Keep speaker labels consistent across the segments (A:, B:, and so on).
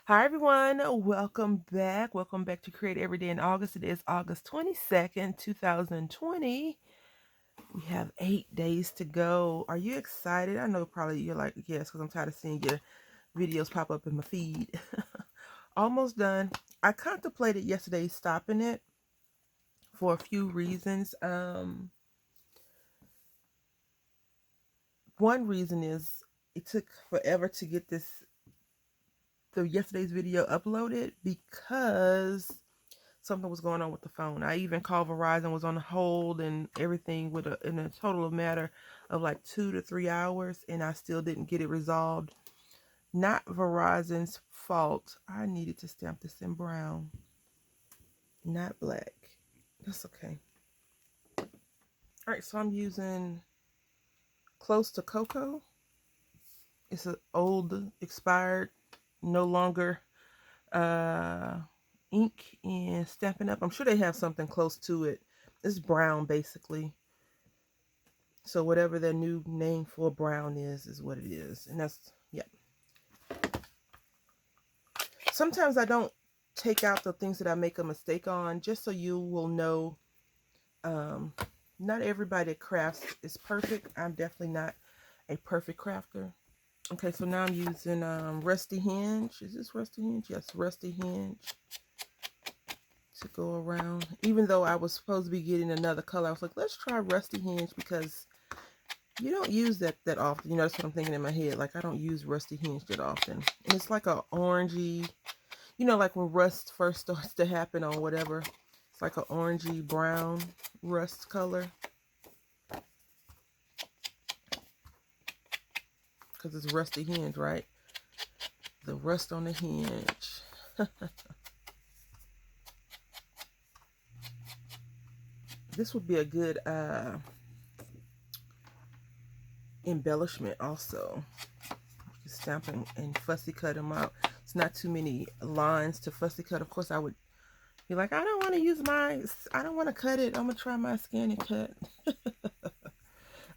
A: Hi everyone, welcome back. Welcome back to Create Every Day in August. It is August 22nd, 2020. We have 8 days to go. Are you excited? I know probably you're like, yes, because I'm tired of seeing your videos pop up in my feed. Almost done. I contemplated yesterday stopping it for a few reasons. One reason is it took forever to get yesterday's video uploaded because something was going on with the phone. I even called Verizon, was on hold and everything in a total matter of like 2 to 3 hours, and I still didn't get it resolved. Not Verizon's fault. I needed to stamp this in brown, not black. That's okay. All right, so I'm using Close to Cocoa. It's an old, expired, no longer uh, ink and Stampin' Up. I'm sure they have something close to it. It's brown basically. So whatever their new name for brown is what it is. And that's, yeah. Sometimes I don't take out the things that I make a mistake on, just so you will know. Um, Not everybody that crafts is perfect. I'm definitely not a perfect crafter. Okay, so now I'm using Rusty Hinge. Is this Rusty Hinge? Yes, Rusty Hinge to go around. Even though I was supposed to be getting another color, I was like, let's try Rusty Hinge because you don't use that often. You know, that's what I'm thinking in my head. Like, I don't use Rusty Hinge that often. And it's like a orangey, you know, like when rust first starts to happen on whatever. It's like a orangey brown rust color. Because it's Rusty Hinge, right? The rust on the hinge. This would be a good embellishment also. You can stamp and fussy cut them out. It's not too many lines to fussy cut. Of course, I would be like, I don't want to use I don't want to cut it. I'm going to try my scan and cut.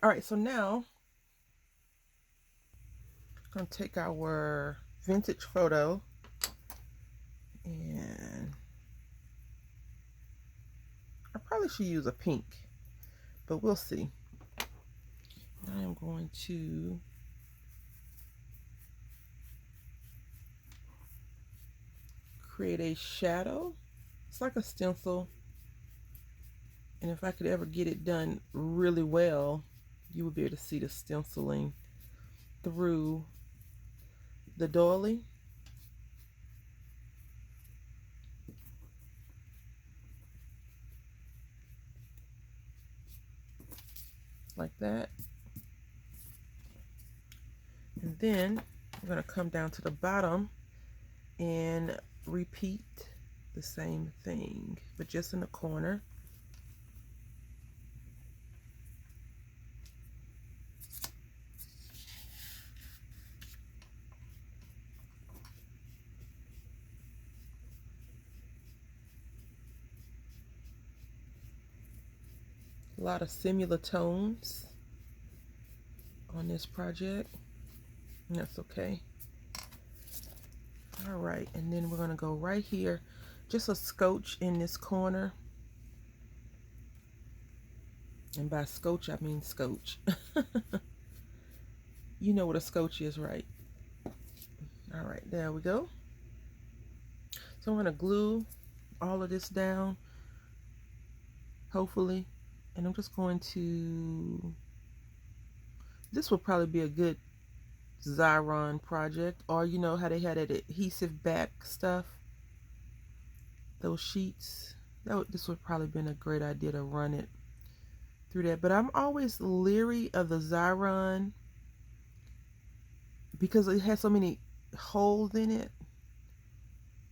A: All right, so now I'm going to take our vintage photo and I probably should use a pink, but we'll see. I am going to create a shadow. It's like a stencil. And if I could ever get it done really well, you would be able to see the stenciling through the doily. Like that. And then I'm going to come down to the bottom and repeat the same thing, but just in the corner. A lot of similar tones on this project. And that's okay. All right, and then we're going to go right here, just a scotch in this corner. And by scotch, I mean scotch. You know what a scotch is, right? All right, there we go. So I'm going to glue all of this down, hopefully. And I'm just going to, this will probably be a good Xyron project, or you know how they had that adhesive back stuff, those sheets. This would probably been a great idea to run it through that. But I'm always leery of the Xyron because it has so many holes in it.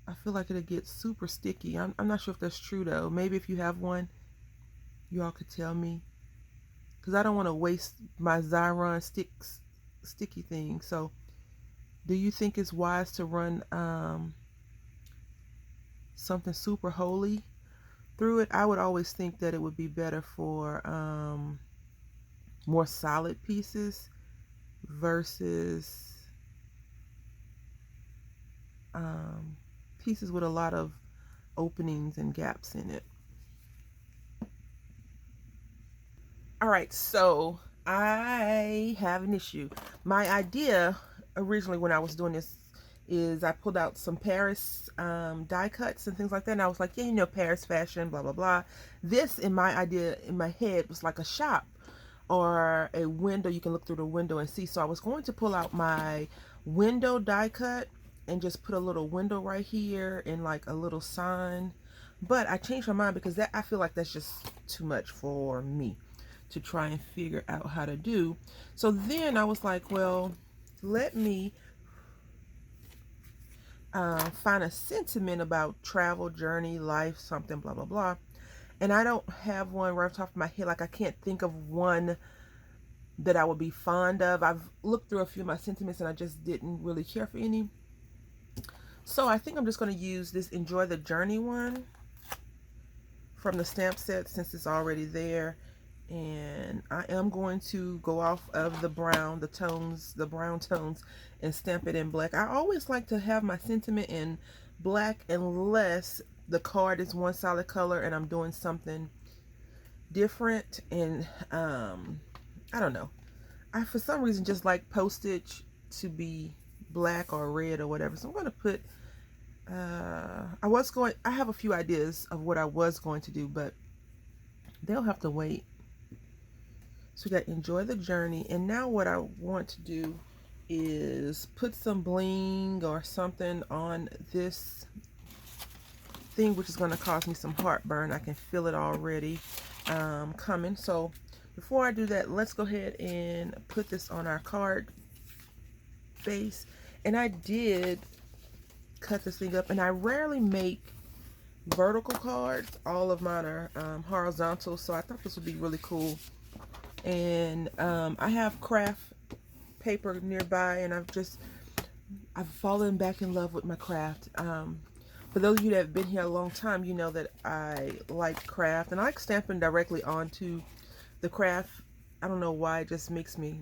A: I feel like it'll get super sticky. I'm not sure if that's true though. Maybe if you have one, you all could tell me, because I don't want to waste my Xyron sticky thing. So do you think it's wise to run something super holy through it? I would always think that it would be better for more solid pieces versus pieces with a lot of openings and gaps in it. All right, so I have an issue. My idea originally when I was doing this is I pulled out some Paris die cuts and things like that, and I was like, yeah, you know, Paris fashion, blah blah blah. This, in my idea in my head, was like a shop or a window. You can look through the window and see. So I was going to pull out my window die cut and just put a little window right here and like a little sign, but I changed my mind because that, I feel like that's just too much for me to try and figure out how to do. So then I was like, well, let me find a sentiment about travel, journey, life, something, blah blah blah. And I don't have one right off the top of my head. Like, I can't think of one that I would be fond of. I've looked through a few of my sentiments and I just didn't really care for any. So I think I'm just going to use this Enjoy the Journey one from the stamp set since it's already there. And I am going to go off of the brown, the brown tones, and stamp it in black. I always like to have my sentiment in black unless the card is one solid color and I'm doing something different. And I don't know, I for some reason just like postage to be black or red or whatever. So I'm going to put I have a few ideas of what I was going to do, but they'll have to wait. So we got Enjoy the Journey. And now what I want to do is put some bling or something on this thing, which is going to cause me some heartburn. I can feel it already coming. So before I do that, let's go ahead and put this on our card base. And I did cut this thing up, and I rarely make vertical cards. All of mine are horizontal, so I thought this would be really cool. And I have craft paper nearby, and I've fallen back in love with my craft. For those of you that have been here a long time, you know that I like craft, and I like stamping directly onto the craft. I don't know why, it just makes me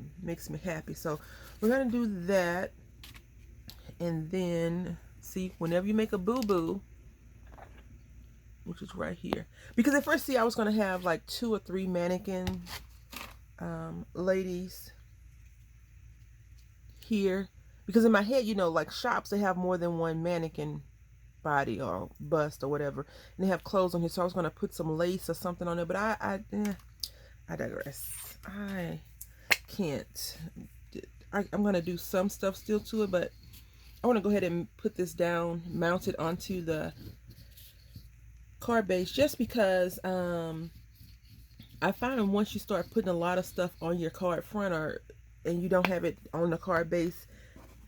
A: happy. So we're gonna do that, and then see, whenever you make a boo-boo, which is right here, because at first, see, I was gonna have like 2 or 3 mannequin ladies here, because in my head, you know, like shops, they have more than one mannequin body or bust or whatever, and they have clothes on here. So I was going to put some lace or something on there, but I digress. I can't. I'm going to do some stuff still to it, but I want to go ahead and put this down, mount it onto the card base, just because I find once you start putting a lot of stuff on your card front, and you don't have it on the card base,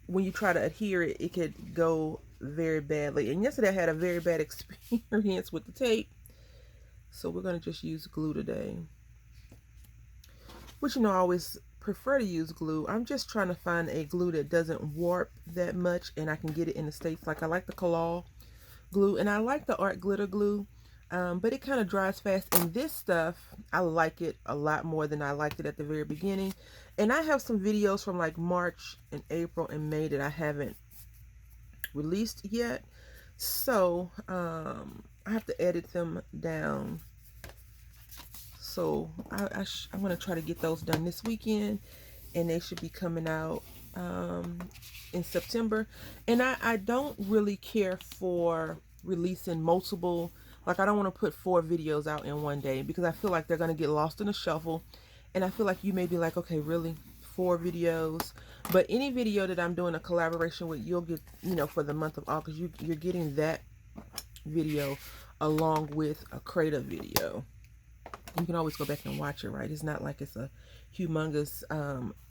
A: when you try to adhere it, it could go very badly. And yesterday I had a very bad experience with the tape. So we're going to just use glue today. Which, you know, I always prefer to use glue. I'm just trying to find a glue that doesn't warp that much, and I can get it in the States. Like, I like the Kalal glue, and I like the Art Glitter glue. But it kind of dries fast, and this stuff, I like it a lot more than I liked it at the very beginning. And I have some videos from like March and April and May that I haven't released yet, so I have to edit them down. So I'm going to try to get those done this weekend, and they should be coming out in September. And I don't really care for releasing multiple. Like, I don't want to put 4 videos out in one day, because I feel like they're going to get lost in the shuffle. And I feel like you may be like, okay, really? 4 videos? But any video that I'm doing a collaboration with, you'll get, you know, for the month of August, you're getting that video along with a creative video. You can always go back and watch it, right? It's not like it's a humongous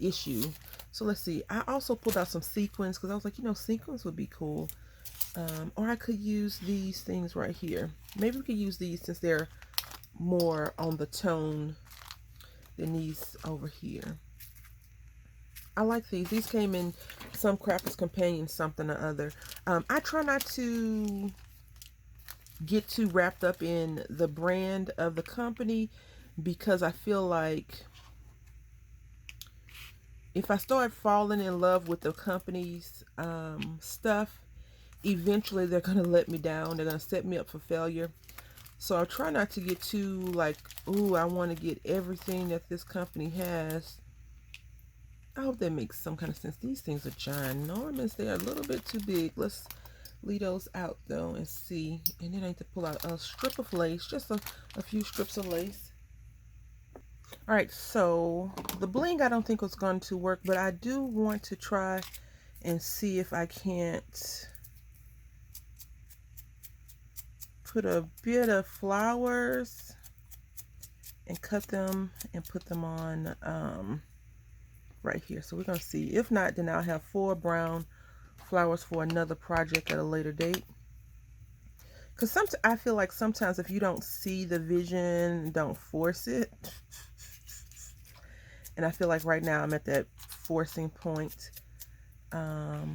A: issue. So let's see. I also pulled out some sequins, because I was like, you know, sequins would be cool. Or I could use these things right here. Maybe we could use these since they're more on the tone than these over here. I like these. These came in some Crafters Companion something or other. I try not to get too wrapped up in the brand of the company, because I feel like if I start falling in love with the company's stuff, eventually they're going to let me down. They're going to set me up for failure. So I try not to get too like, ooh, I want to get everything that this company has. I hope that makes some kind of sense. These things are ginormous. They are a little bit too big. Let's leave those out though and see. And then I need to pull out a strip of lace, just a few strips of lace. All right, so the bling I don't think was going to work, but I do want to try and see if I can't put a bit of flowers and cut them and put them on right here. So we're going to see. If not, then I'll have 4 brown flowers for another project at a later date. Because I feel like sometimes if you don't see the vision, don't force it. And I feel like right now I'm at that forcing point. I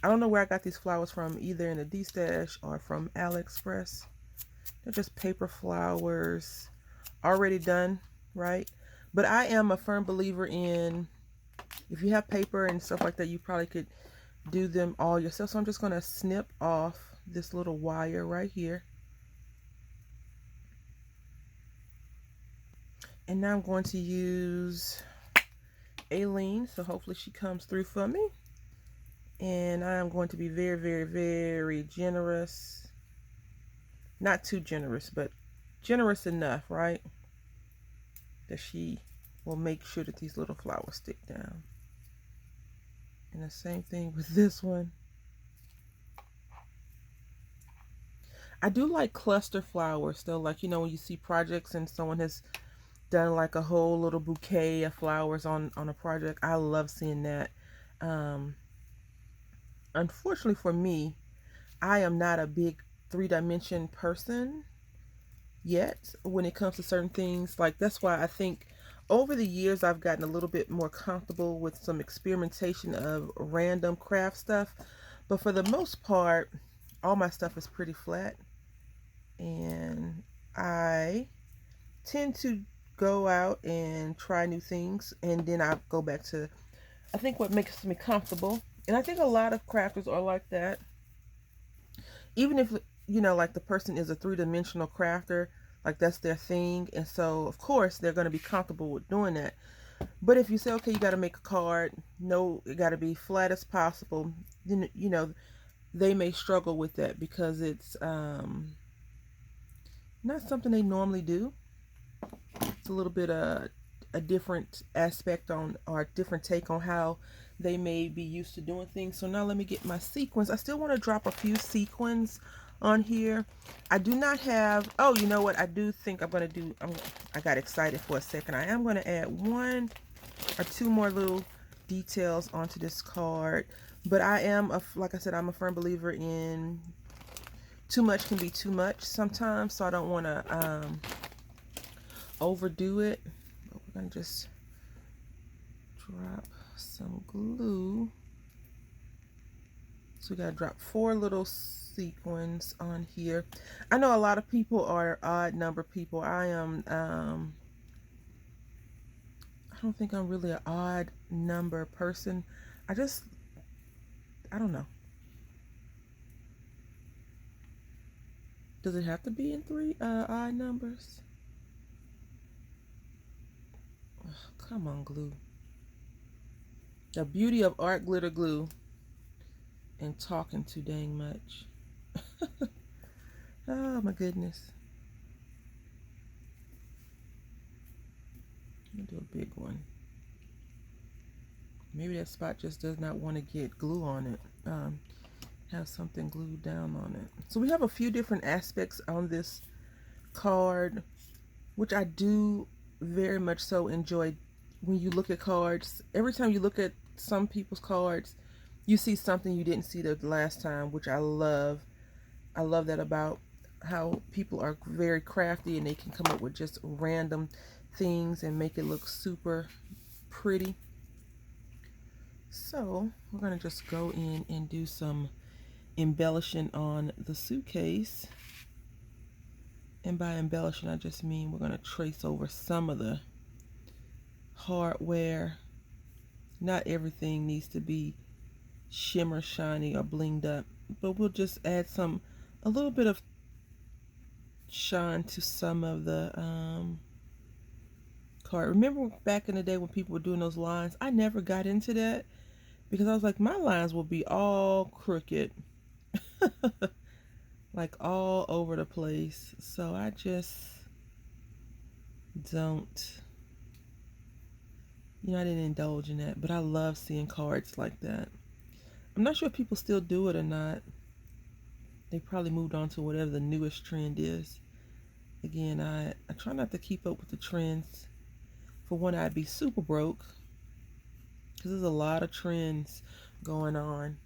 A: don't know where I got these flowers from, either in a D-Stash or from AliExpress. They're just paper flowers, already done, right? But I am a firm believer in, if you have paper and stuff like that, you probably could do them all yourself. So I'm just going to snip off this little wire right here. And now I'm going to use Aileen, so hopefully she comes through for me. And I am going to be very, very, very generous. Not too generous, but generous enough, right? That she will make sure that these little flowers stick down. And the same thing with this one. I do like cluster flowers though, like, you know, when you see projects and someone has done like a whole little bouquet of flowers on a project. I love seeing that. Unfortunately for me, I am not a big 3-dimension person yet when it comes to certain things. Like, that's why I think over the years I've gotten a little bit more comfortable with some experimentation of random craft stuff. But for the most part, all my stuff is pretty flat. And I tend to go out and try new things, and then I go back to, I think, what makes me comfortable. And I think a lot of crafters are like that. Even if, you know, like the person is a 3-dimensional crafter, like that's their thing. And so, of course, they're going to be comfortable with doing that. But if you say, okay, you got to make a card, no, it got to be flat as possible, then, you know, they may struggle with that because it's not something they normally do. It's a little bit a different aspect on, or a different take on how they may be used to doing things. So now let me get my sequins. I still want to drop a few sequins on here. I do not have, oh, you know what? I do think I'm going to do, I got excited for a second. I am going to add 1 or 2 more little details onto this card. But I am, like I said, I'm a firm believer in too much can be too much sometimes. So I don't want to overdo it. But we're going to just drop some glue. So we got to drop 4 little sequins on here. I know a lot of people are odd number people. I am, I don't think I'm really an odd number person. I don't know. Does it have to be in 3 odd numbers? Oh, come on, glue. The beauty of art glitter glue and talking too dang much. Oh my goodness. I'll do a big one. Maybe that spot just does not want to get glue on it. Have something glued down on it. So we have a few different aspects on this card, which I do very much so enjoy. When you look at cards, every time you look at some people's cards, you see something you didn't see the last time, which I love. I love that about how people are very crafty and they can come up with just random things and make it look super pretty. So we're going to just go in and do some embellishing on the suitcase. And by embellishing, I just mean we're going to trace over some of the hardware. Not everything needs to be shimmer shiny or blinged up. but we'll just add a little bit of shine to some of the card. Remember back in the day when people were doing those lines? I never got into that because I was like, my lines will be all crooked, like all over the place. So I just don't, I didn't indulge in that. But I love seeing cards like that. I'm not sure if people still do it or not. They probably moved on to whatever the newest trend is. Again, I try not to keep up with the trends. For one, I'd be super broke because there's a lot of trends going on.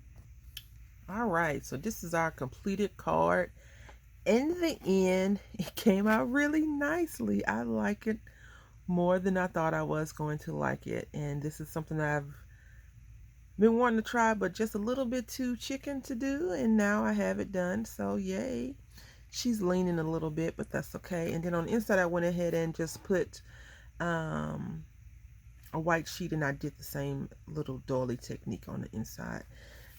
A: All right, so this is our completed card. In the end, it came out really nicely. I like it more than I thought I was going to like it. And this is something I've been wanting to try, but just a little bit too chicken to do. And now I have it done. So yay. She's leaning a little bit, but that's okay. And then on the inside, I went ahead and just put a white sheet, and I did the same little doily technique on the inside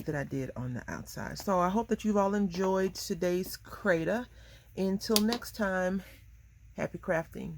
A: that I did on the outside. So I hope that you've all enjoyed today's Crater. Until next time, happy crafting.